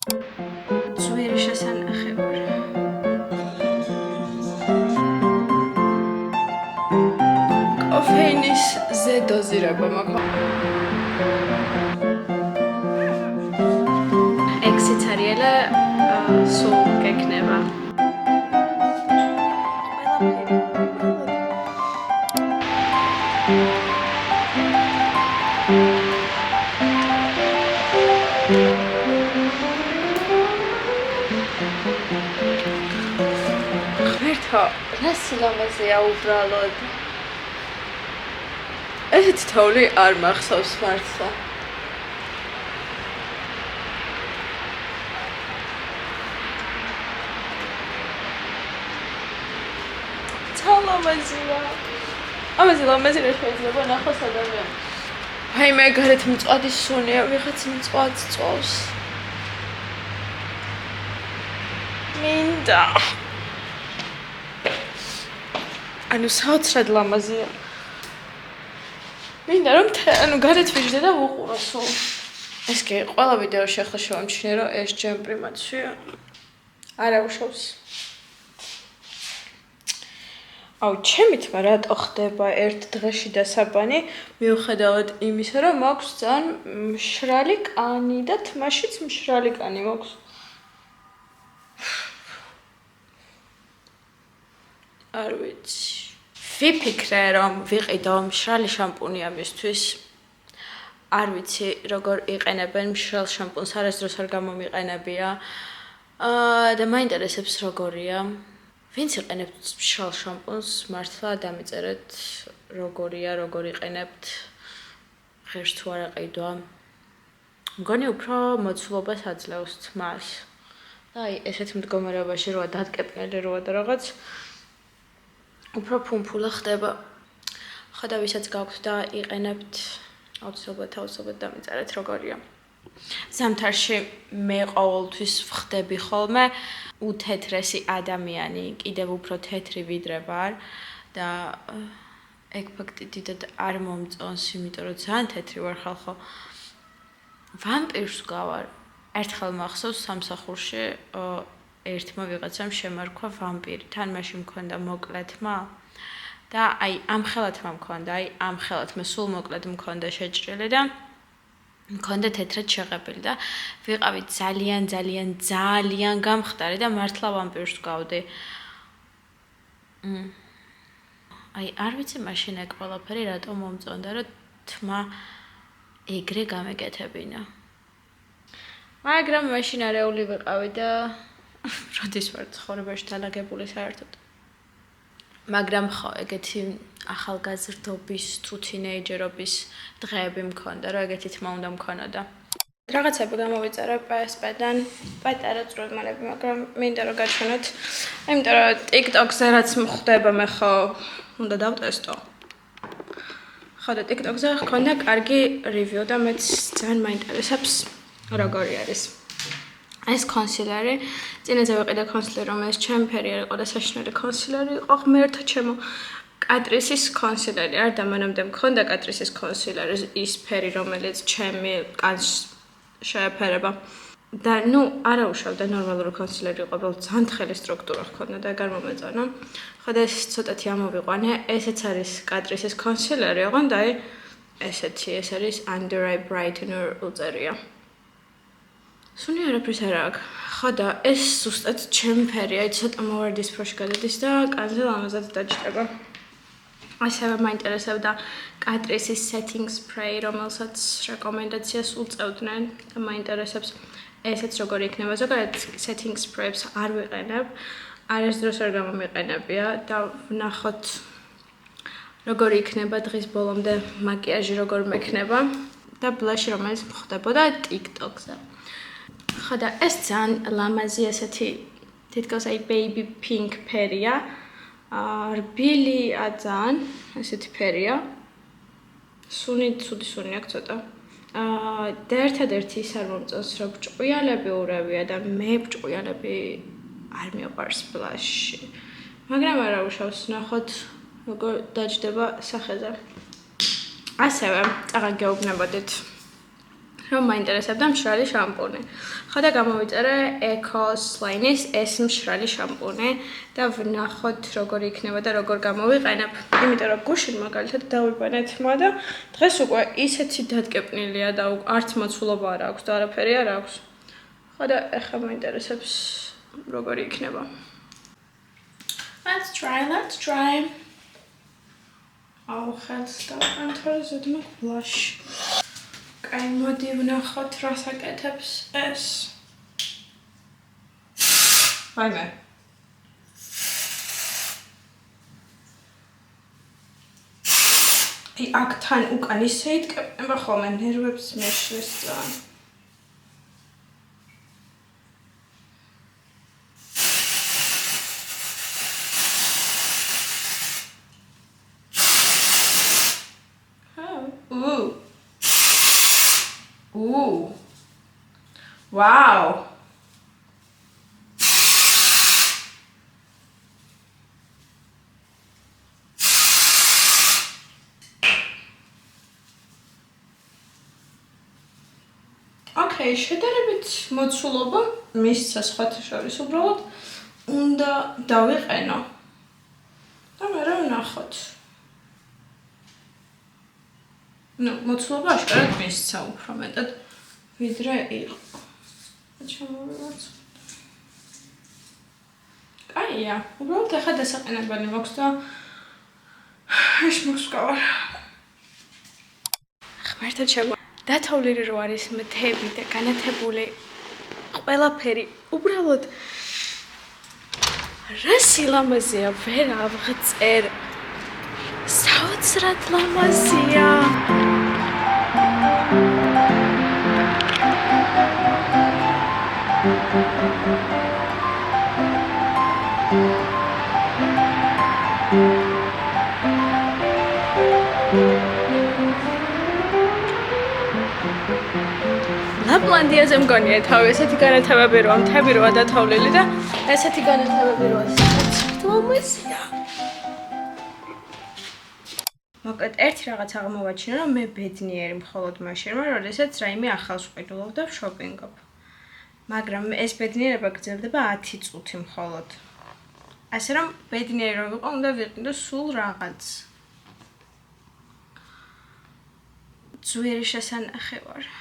ძვირი შესანახევარი. კოფეინის ზედოზირება მაქვს. ექსიცარიელა სულ გეკნება. ღმერთო, რა სილამაზეა უბრალოდ. ესეთი თოვლი არ მახსოვს მართლა. ლამაზია. ამაზე ლამაზი რა შეიძლება ნახოს ადამიანს. აი მე გარეთ მწვადი სუნია, ვიღაც მწვადს წვავს. მინდა. ანუ საოცრად ლამაზია. მინდა რომ გარეთ ვიждე და ვუყურო სულ. ეს კი ყველა ვიდეოში ახლა შევამჩნიე რომ ეს ჯემპრიმაცია არ აუშავს. აუ ჩემი თმა რატო ხდება ერთ დღეში დასაბანი მიუხედავად იმისა რომ მაქვს ძალიან მშრალი კანი და თმაშიც მშრალი კანი მაქვს. არ ვიცი. ვიფიქრე რომ ვიყიდო მშრალი შამპუნი ამისთვის. არ ვიცი როგორ იყენებენ მშრალ შამპუნს, არასდროს არ გამომიყენებია. და მაინტერესებს როგორია. ვინც იყენებთ მშრალ შამპუნს, მართლა დამიწერეთ როგორია, როგორ იყენებთ. ღერს თუ არ აყიდვა. მგონი უფრო მოცულობას აძლევს თმას. და აი ესეთ მდგომარეობაში როა დატკეპნელი როა და რაღაც უფრო ფუმფულა ხდება. ხოდა ვისაც გაქვთ და იყენებთ, აუცილებლად დამიწერეთ როგორია. ზამთარში მე ყოველთვის ვხდები ხოლმე უთეთრესი ადამიანი, კიდევ უფრო თეთრი ვიდრე ვარ და ეგ ფაქტი დიდად არ მომწონს, იმიტომ რომ ძალიან თეთრი ვარ ხალხო. ვამპირს გავარ. ერთხელ მახსოვს სამსახურში ერთმა ვიღაცამ შემარქვა ვამპირი. თან მაშინ მქონდა მოკლეთმა და აი ამ ხელათმა მქონდა, აი ამ ხელათმა სულ მოკლედ მქონდა შეჭრილი და მქონდა თეთრად შეღებილი და ვიყავი ძალიან გამხდარი და მართლა ვამპირს გავდი. აი არ ვიცი მაშინ ეგ ყველაფერი რატომ მომწონდა, რომ თმა ეგრე გამეკეთებინა. მაგრამ მაშინ არეული ვიყავი და როდის ვარ ცხოვრებაში დალაგებული საერთოდ. მაგრამ ხო, ეგეთი ახალგაზრდობის თუ თინეიჯერობის დღეები მქონდა, რომ ეგეთი თმა უნდა მქონოდა. რაღაცები გამოვიწერე PSP-დან, პატარა წვრილმალები, მაგრამ მინდა რომ გაჩვენოთ, იმიტომ რომ TikTok-ზე რაც მხდება მე ხო უნდა დავტესტო. ხო და TikTok-ზე ჰქონდა კარგი რივიუ და მეც ძალიან მაინტერესებს როგორი არის. ეს კონსილერი, წინაზე ვიყიდე კონსილერი, რომელიც ჩემი ფერი არ იყო და საშინელი კონსილერი იყო, ღმერთო ჩემო. კატრისის კონსილერი არ და მანამდე მქონდა კატრისის კონსილერი, ის ფერი, რომელიც ჩემი კანს შეეფერება. და ნუ არ აუშავდა ნორმალური კონსილერი იყო, უბრალოდ ძალიან თხელი სტრუქტურა ჰქონდა და ეგ არ მომეწონა. ხო და ეს ცოტათი ამოვიყვანე, ესეც არის კატრისის კონსილერი, ოღონდ აი ესეთი, ეს არის Under Eye Brightener უწერია. სუნი არაფრის არ აქვს. ხო და ეს ზუსტად ჩემი ფერია, ცოტა მოვარდის ფროში გადადის და კანზე ლამაზად დაჯდება. ასევე მაინტერესებდა კატრისის setting spray, რომელსაც რეკომენდაციას უწევდნენ და მაინტერესებს ესეც როგორი იქნება. ზოგადად setting spray-ს არ ვიყენებ, არასდროს არ გამომიყენებია და ვნახოთ როგორი იქნება დღის ბოლომდე მაკიაჟი როგორ მექნება და ბლაში რომელიც მხდებოდა TikTok-ზე. ხო და ეს ძალიან ლამაზი ესეთი თითქოს აი baby pink ფერია. რბილია ძალიან, ესეთი ფერია. სუნი ცუდი სუნი აქვს ცოტა. და ერთადერთი ის არ მომწონს, რომ ბრჭყვიალები ურევია და მე ბრჭყვიალები არ მიყვარს ბლაშში. მაგრამ არ აუშავს, ნახოთ როგორ დაჯდება სახეზე. ასევე წაღა გეუბნებოდით რომ მაინტერესებდა მშრალი შამპუნი. ხო და გამოვიწერე Ecos Line-ის ეს მშრალი შამპუნი და ვნახოთ როგორი იქნება და როგორ გამოვიყენებ. იმიტომ რომ გუშინ მაგალითად დავიბანეთ მა და დღეს უკვე ისეთი დატკეპნილია და არც მოცულობა არ აქვს და არაფერი არ აქვს. ხო და ეხლა მაინტერესებს როგორი იქნება. Let's try. აუ ხელს დავანთორე ზედმე blush. კაი, მოდი ვნახოთ რას აკეთებს ეს. ვაიმე. აქ თან უკან ისე იდგება ხოლმე ნერვებს მეშლის ძალიან. Wow. Okay, შედარებით მოცულობა მისცა სხვათა შორის უბრალოდ უნდა დავიყენო. და მე რა ვნახოთ. მოცულობა აშკარად მისცა უფრო მეტად ვიდრე იყო. ჩამოვიღოთ. კაია, უბრალოდ ახლა დასაყენებელი მაქვს და ეს მოგსკავარ. ღმერთად შემო დათოვლილი რო არის მთები და განათებული ყველაფერი უბრალოდ რა სილამაზეა ვერ ავღწერ საოცრად ლამაზია ლაპლანდიაზე მგონია თავი ესეთი განათებები როა მთები როა დათოვლილი და ესეთი განათებები როა ლამაზია მოკლედ ერთი რაღაც აღმოვაჩინა რომ მე ბედნიერი მხოლოდ მაშინ ვარ როდესაც რაიმე ახალს ვყიდულობ და ვშოპინგობ მაგრამ ეს ბედნიერება გრძელდება 10 წუთი მხოლოდ ასე რომ ბედნიერი რომ ვიყო უნდა ვიყიდო სულ რაღაც ძვირი შესანახი ვარ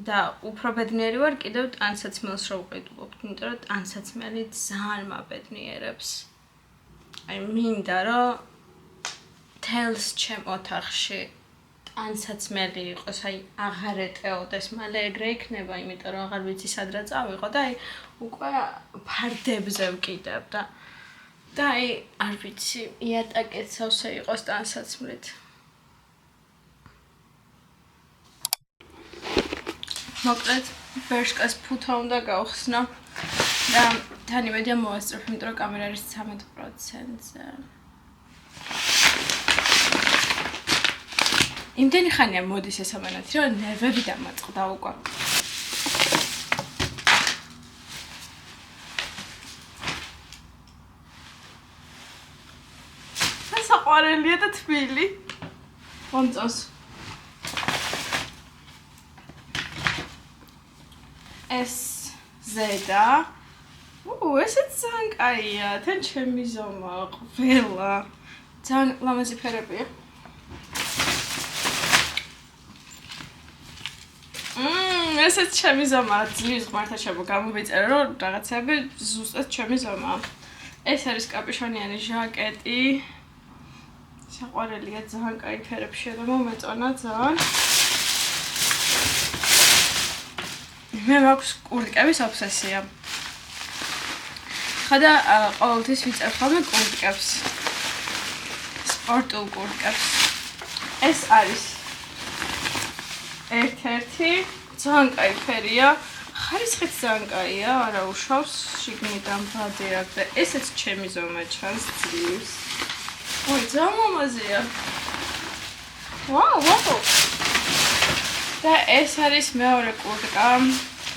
და უფრო ბედნიერი ვარ კიდევ ტანსაცმელს რო ვყიდულობ, იმიტომ რომ ტანსაცმელი ძალიან მაბედნიერებს. აი მინდა რომ თელს ჩემ ოთახში ტანსაცმელი იყოს, აი აღარ ეტეოდეს, მალე ეგრე იქნება, იმიტომ რომ აღარ ვიცი სად რა წავიღო და აი უკვე ფარდებზე ვკიდებ და აი არ ვიცი, იატაკეც სავსე იყოს ტანსაცმლით. მოკლედ ბერშკას ფუთა უნდა გავხსნა და თან იმედია მოვასწრებ, იმიტომ რომ კამერა არის 13%-ზე. იმდენი ხანია მოდის ეს ამანათი, რომ ნერვები დამაწყდა უკვე. საყვარელია და თბილი. მომწონს. ეს ზედა. ესეც ძალიან კაია, თან ჩემი ზომა, ყველა. ძალიან ლამაზი ფერებია. ესეც ჩემი ზომაა, ძლივს ღმერთად შემო გამოვიწერე, რომ რაღაცები ზუსტად ჩემი ზომაა. ეს არის კაპიშონიანი ჟაკეტი. საყვარელია, ძალიან კაი ფერებშია და მომეწონა ძალიან. მე მაქვს კურტკების ობსესია. ხოდა ყოველთვის ვიწევ ხოლმე კურტკებს. სპორტულ კურტკებს. ეს არის ერთ-ერთი ძალიან კაი ფერია. ხარისხიც ძალიან კაია, არა უშავს, შიგნიდან ბადი აქვს და ესეც ჩემი ზომა ჩანს ძლივს. ой, ძალიან ლამაზია. ვაუ. და ეს არის მეორე კურტკა.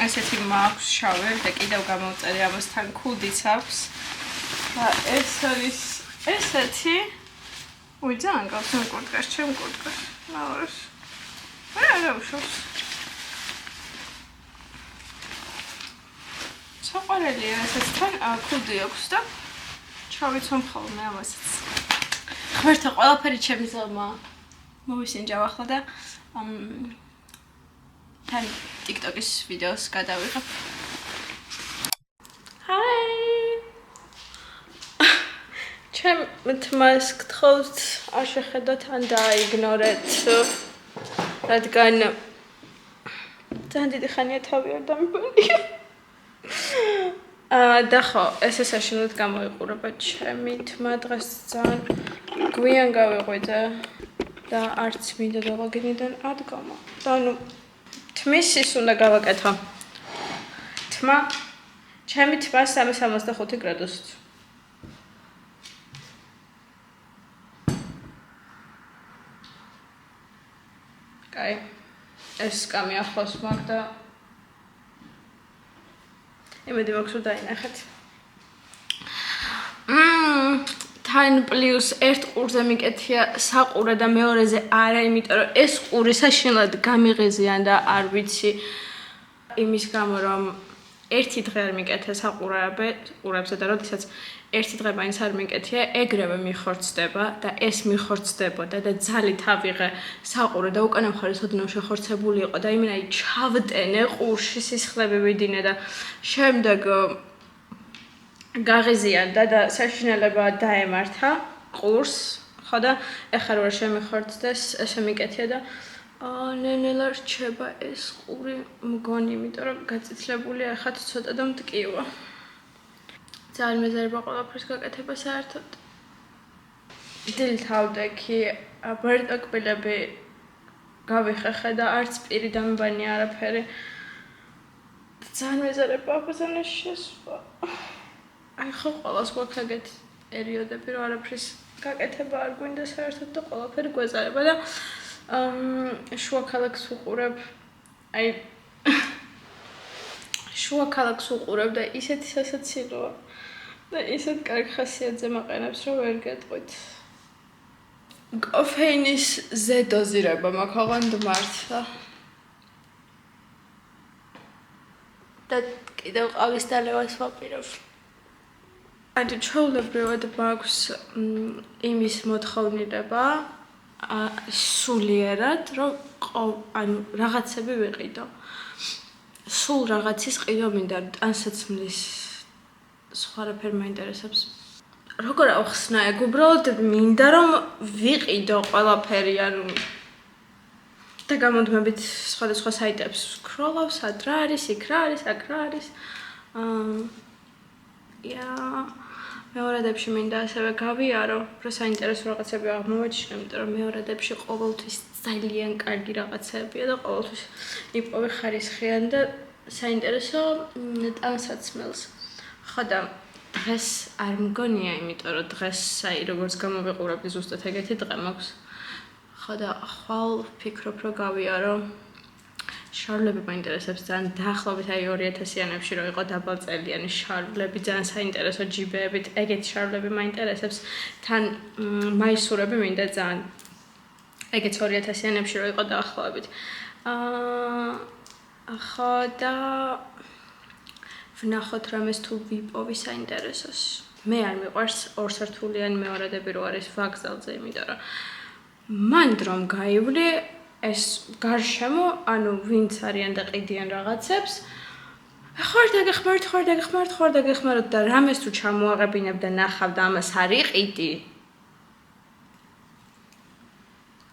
ესეთი მაქვს შავი და კიდევ გამოვწერე ამასთან ქუდიც აქვს. და ეს არის ესეთი. ой, ძალიან გავსენ კურტკას, ჩემ კურტკას. მაურს. არა უშავს. საყვარელია რასაც თან ქუდი აქვს და ჩავიცვამ ხოლმე ამასაც. ღმერთო ყველაფერი ჩემი ზალმა მოვისინჯავ ახლა და თან TikTok-ის ვიდეოს გადავიღებ. ჩემ თმას გთხოვთ არ შეხედოთ ან დაიგნორეთ რადგან ძალიან დიდი ხანია თავი არ დამიბანია და ხო ესე საშინლად გამოიყურება ჩემი თმა დღეს ძალიან გვიან გავიყვიტე და არც მინდა და ლოგინიდან ადგომა და ანუ თმის ის უნდა გავაკეთო თმა ჩემი თმა 365 გრადუსით კაი ეს კამი ახლოს მაგ და იმედი მაქვს რომ დაინახეთ თან პლუს ერთ ყურზე მიკეთია საყურე და მეორეზე არა იმიტომ რომ ეს ყური საშინლად გამიღიზიან და არ ვიცი იმის გამო რომ ერთი დღე არ მიკეთე საყურებზე და როდესაც ერთი დღე მაინც არ მიკეთია ეგრევე მიხორცდება და ეს მიხორცდებოდა და ძალით ავიღე საყურე და უკანა მხარეს ოდნავ შეხორცებული იყო და იმენაი ჩავტენე ყურში სისხლები ვიდინე და შემდეგ გაღიზიანდა და საშინელება დაემართა ყურს ხო და ეხლა რა შემიხორცდეს ესე მიკეთია და ნენელა რჩება ეს ყური მგონი იმიტომ რომ გაწითლებულია ახლა ცოტა და მტკივა ძალიან მეზარება ყველაფრის გაკეთება საერთოდ დილით ავდექი ბერტაკბილები გავიხეხე და არც პირი დამიბანია არაფერი ძალიან მეზარება აბაზანის შესვა აი ხო ყველას გვაქვს ეგეთი პერიოდები რომ არაფრის გაკეთება არ გვინდა საერთოდ და ყველაფერი გვეზარება და შუა ქალაქს უყურებ აი შუა ქალაქს უყურებ და ისეთი სასაცილოა და ისეთ კარგ ხასიათზე მაყენებს რომ ვერ გეტყვით კოფეინის ზედოზირება მაქვს ოღონდ მართლა და კიდევ ყავის დალევას ვაპირებ ანუ ჩვეულებრივად მაქვს იმის მოთხოვნილება სულიერად რომ ანუ რაღაცები ვიყიდო სულ რაღაცის ყიდვა მინდა ტანსაცმლის სხვა რაფერი მაინტერესებს როგორ ავხსნა ეგ უბრალოდ მინდა რომ ვიყიდო ყველაფერი ანუ და გამოდმებით სხვადასხვა საიტებს ვსკროლავ სად რა არის იქ რა არის აქ რა არის მეორადებში მინდა ასევე გავიარო რომ საინტერესო რაღაცები აღმოვაჩინო იმიტომ რომ მეორადებში ყოველთვის ძალიან კარგი რაღაცებია და ყოველთვის იპოვე ხარისხიან და საინტერესო ტანსაცმელს ხო და დღეს არ მგონია იმიტომ რომ დღეს აი როგორც გამოვიყურებდი ზუსტად ეგეთი დღე მაქვს ხო და ხვალ ვფიქრობ რომ გავიარო შარლები მაინტერესებს ძალიან დაახლოებით აი 2000-იანებში რო იყო დაბალწელიანი შარლები ძალიან საინტერესო ჯიბეებით ეგეთი შარლები მაინტერესებს თან მაისურები მინდა ძალიან ეგეც 2000-იანებში რო იყო დაახლოებით ხო და ვნახოთ რამეს თუ ვიპოვი საინტერესოს მე არ მიყვარს ორსართულიანი მეორადები რო არის ვაგზალზე იმიტომ რომ მან დრომ გაივლი ეს გარშემო, ანუ ვინც არიან და ყიდიან რაღაცებს, ხარ დაგეხმაროთ და რამეს თუ ჩამოაღებინებ და ნახავ და ამას არ იყიდი.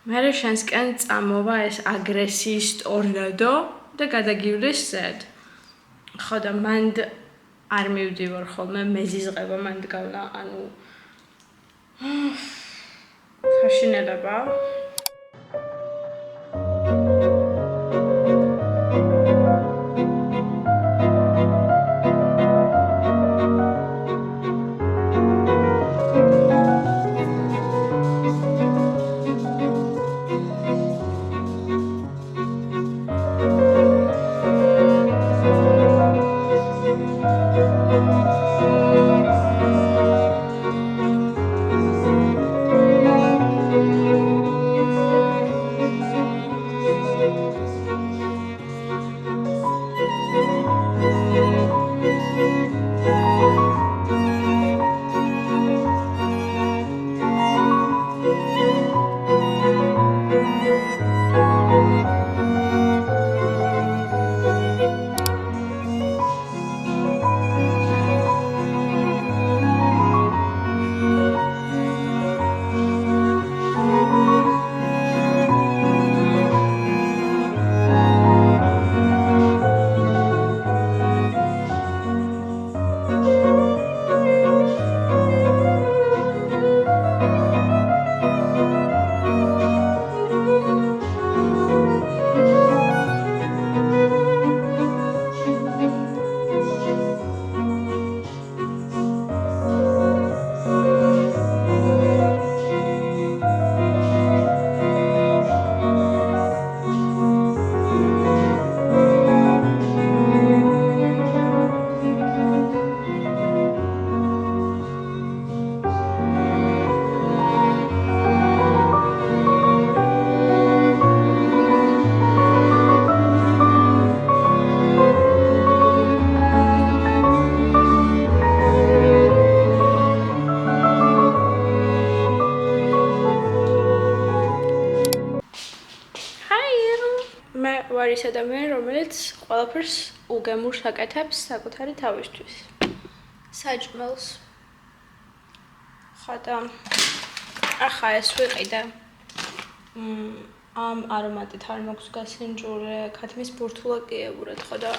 მერე შენსკენ წამოვა ეს აგრესიის ტორნადო და გადაგივლის ზედ. ხო და მანდ არ მივდივარ ხოლმე მეზიზღება მანდ გავლა, ანუ საშინელება. რომელიც ყველაფერს უგემურს აკეთებს საკუთარი თავისთვის. საჭმელს. ხოდა ახლა ეს ვიყიდე. ამ არომატით არ მაქვს გასინჯული, ქათმის ბურთულა კი ებურეთ, ხოდა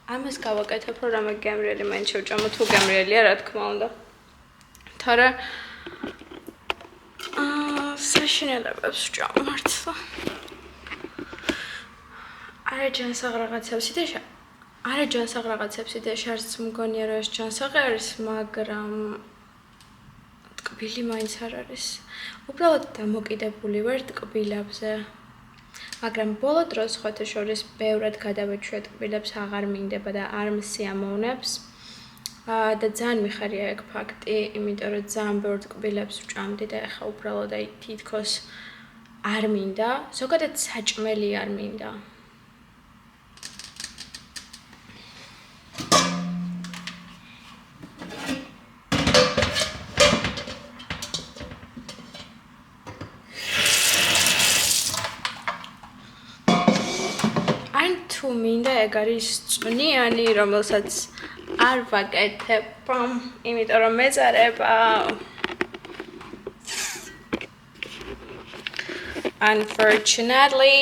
ამას გავაკეთებ, რომ რამე გემრიელი მაინც შევჭამო, თუ გემრიელია, რა თქმა უნდა. თორე საშინელებებს ვჭამართლა. არა ჯანსაღ რაღაცებს იდეაშარც მგონია რომ ეს ჯანსაღი არის, მაგრამ ტკბილი მაინც არ არის. უბრალოდ დამოკიდებული ვარ ტკბილებზე. მაგრამ ბოლო დროს ხოთეშორის ბევრად გადავეჩვია ტკბილებს აღარ მინდება და არ მსიამოვნებს. და ძალიან მიხარია ეგ ფაქტი, იმიტომ რომ ძალიან ბევრ ტკბილებს ვჭამდი და ეხლა უბრალოდ აი თითქოს არ მინდა, ზოგადად საჭმელი არ მინდა. თუ მინდა ეგ არის წვნიანი, რომელსაც არ ვაკეთებ, იმიტომ რომ მეწარება. Unfortunately.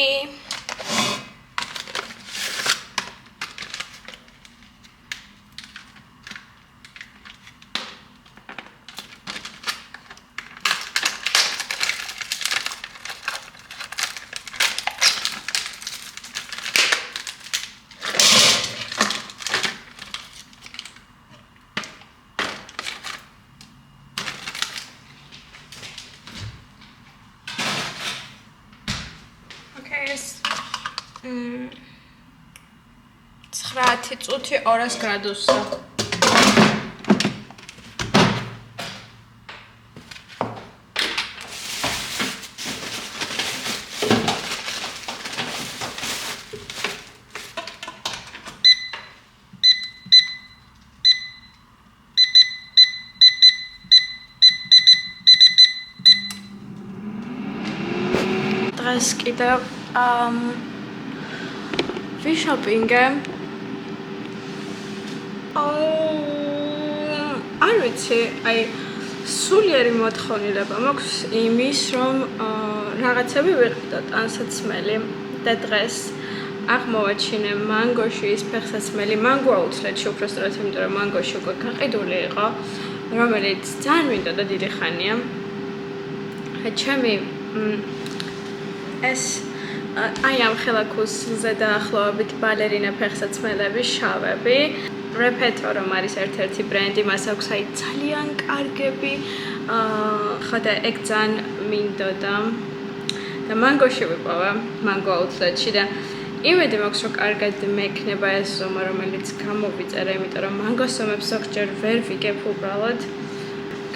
ცხრაათი წუთი 200 გრადუსზე. დღეს კიდევ ვიშოპინგე. არ ვიცი, აი სულიერი მოთხოვნილება მაქვს იმის, რომ რაღაცები ვიყიდოთ ანსაცმელი და დღეს აღმოვაჩინე მანგოში ის ფეხსაცმელი, მანგო აუცილებლად უпростоრად, იმიტომ რომ მანგოში უკვე გაყიდული იყო, რომელიც ძალიან მინდოდა დიდი ხანია. ჩემი ეს აი ამ ხელაქუსზე დაახლოებით ბალერინა ფეხსაცმელები შავები. Repeto რომ არის ერთ-ერთი ბრენდი, მას აქვს აი ძალიან კარგები. ხოდა ეგ ძალიან მინდოდა. და მანგოში ვიპოვე, მანგო აუცილებლად და იმედი მაქვს რომ კარგად მექნება ეს ზომა, რომელიც გამოვიწერე, იმიტომ რომ მანგოს ზომებს ზოგჯერ ვერ ვიგებ უბრალოდ.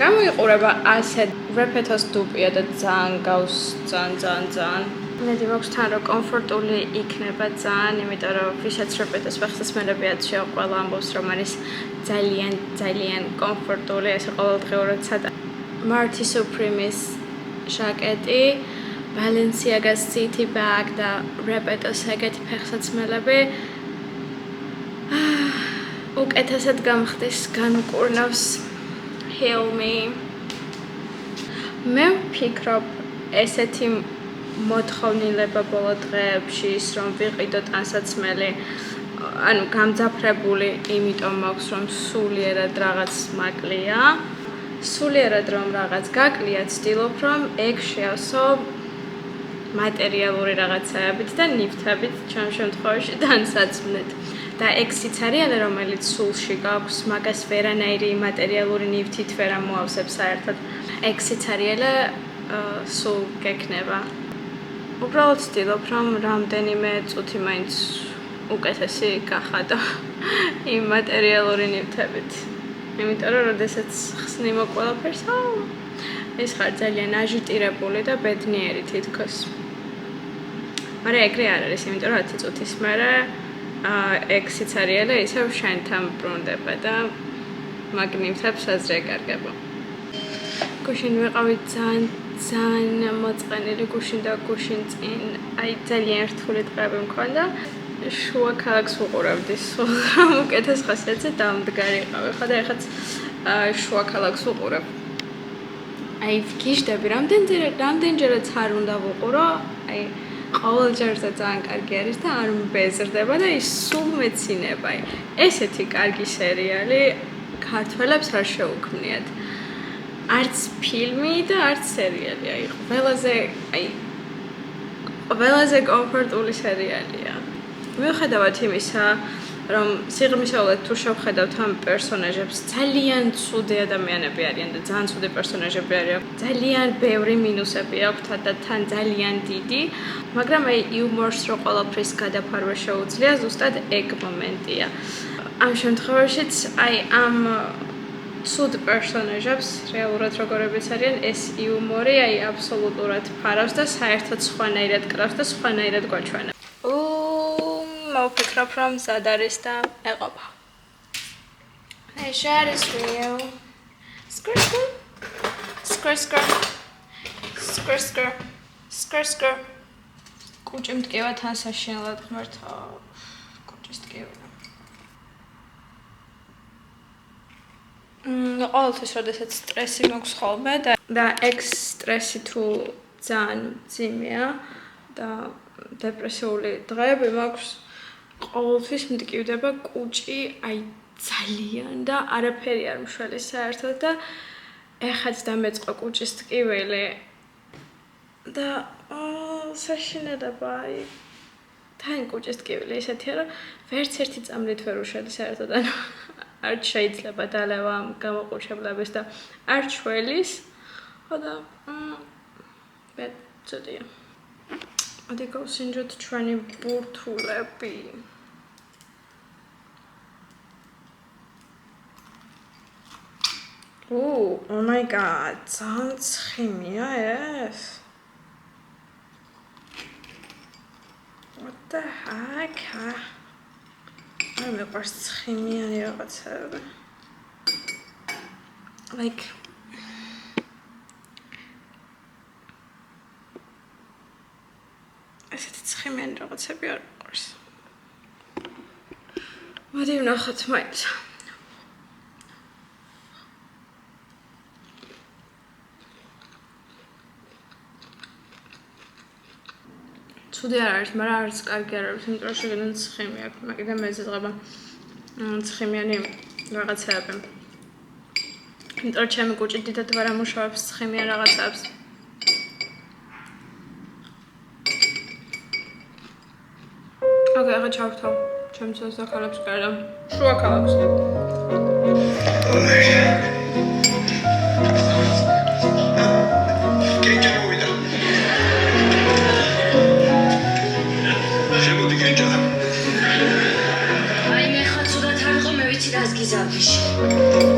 გამოიყურება ასეთ Repetos დუპია და ძალიან გავს, ძალიან. იმედი მაქვს თან რომ კომფორტული იქნება ძალიან, იმიტომ რომ ვისაც Repetos ფეხსაცმელები აცია, ყველა ამბობს რომ არის ძალიან კომფორტული, ესე ყოველდღიურად სადა. Marty Supreme-ის ჟაკეტი, Balenciaga's City Bag და Repetos ეგეთი ფეხსაცმელები უკეთესად გამხდის, განუკურნავს. Heal me. მე ვფიქრობ ესეთი მოთხოვნილება ბოლო დღეებში ის რომ ვიყიდოთ ანსაცმელი, ანუ გამძაფრებული, იმიტომ მაქვს რომ სულიერად რაღაც მაკლია. სულიერად რომ რაღაც გაკლია, ცდილობ რომ ეგ შეავსო მატერიალური რაღაცაებით და ნივთებით, ჩემ შემთხვევაში განსაცმლეთ. და ექსიც არის, რომელიც სულში გაქვს, მაგას ვერანაირი მატერიალური ნივთით ვერ ამოავსებს საერთოდ. ექსიც არის, სულ გექნება. უბრალოდ ვცდილობ, რომ რამდენიმე წუთი მაინც უკეთესი გახადო იმ მატერიალური ნივთებით. იმიტომ რომ როდესაც ხსნიმო ყველაფერს, ეს ხარ ძალიან აჟიტირებული და ბედნიერი თითქოს. მაგრამ ეგრე არ არის, იმიტომ რომ 10 წუთის მერე ექსიც არის და ისევ შენთან ბრუნდება და მაგ ნივთებს აზრი ეკარგება. გუშინ ვიყავი ძალიან მოწყენილი, გუშინ და გუშინ წინ, აი ძალიან რთული დღეები მქონდა. შუა ქალაქს ვუყურავდი, უკეთეს ხასიათზე დამდგარი იყავი, ხო და ეხაც შუა ქალაქს ვუყურებ. აი ვგიჟდები, რამდენჯერაც არ უნდა ვუყურო, აი ყოველ ჯერზე ძალიან კარგი არის და არ მბეზრდება და ის სულ მეცინება. აი ესეთი კარგი სერიალი ქართველებს არ შეუქმნიათ. არც ფილმი და არც სერიალი, აი ყველაზე კომფორტული სერიალია. მიუხედავად იმისა, რომ სიღრმისეულად თუ შევხედავთ ამ პერსონაჟებს, ძალიან ცუდი ადამიანები არიან და ძალიან ცუდი პერსონაჟები არიან. ძალიან ბევრი მინუსები აქვთ და თან ძალიან დიდი, მაგრამ აი იუმორს რო ყველაფრის გადაფარვა შეუძლია, ზუსტად ეგ მომენტია. ამ შემთხვევაშიც აი ამ ცუდ პერსონაჟებს რეალურად როგორებიც არიან, ეს იუმორი აი აბსოლუტურად ფარავს და საერთოდ სხვანაირად კრავს და სხვანაირად გვაჩვენებს. მოვფიქრობ, რომ მზად არის და ეყოფა. I share this for you. Skr skr. Skr skr. Skr skr. Skr skr. კუჭი მტკივა თან საშინელად ღმერთო. კუჭის მტკივა. ყოველთვის, როდესაც სტრესი მაქვს ხოლმე და ეგ სტრესი თუ ძალიან მძიმეა და დეპრესიული დღეები მაქვს, ყოველთვის მტკივდება კუჭი, აი ძალიან და არაფერი არ მშველი საერთოდ და ეხაც დამეწყო კუჭის ტკივილი და საშინელება აი თან კუჭის ტკივილი ისეთია, რომ ვერც ერთი წამლით ვერ უშელი საერთოდ, ანუ არ შეიძლება დალევა ამ გამოყუჩებლების და არ ჩველის, ხო და ბედწოდია. მოდი გავსინჯოთ ჩვენი ბურთულები. Oh my god, ძალიან ცხიმია ეს. What the heck? არ მეყვარს ცხიმიანი რაღაცები. Like ესეთი ცხიმიანი რაღაცები არ მეყვარს. მოდი ვნახოთ მაინც. ცუდი არ არის, მაგრამ არც კარგი არ არის, იმიტომ რომ შეგედნენ ცხიმი აქვს, მაგიდან მეძღება ცხიმიანი რაღაცეები. იმიტომ რომ ჩემი კუჭი დიდად ვერ ამუშავებს ცხიმიან რაღაცებს. ოკეი, ახლა ჩავთავ ჩემს სასახლეებს გარდა. შუა ქალაქს. აი მე ხა ცუდად არ იყო, მე ვიცი რას გიზავდიში.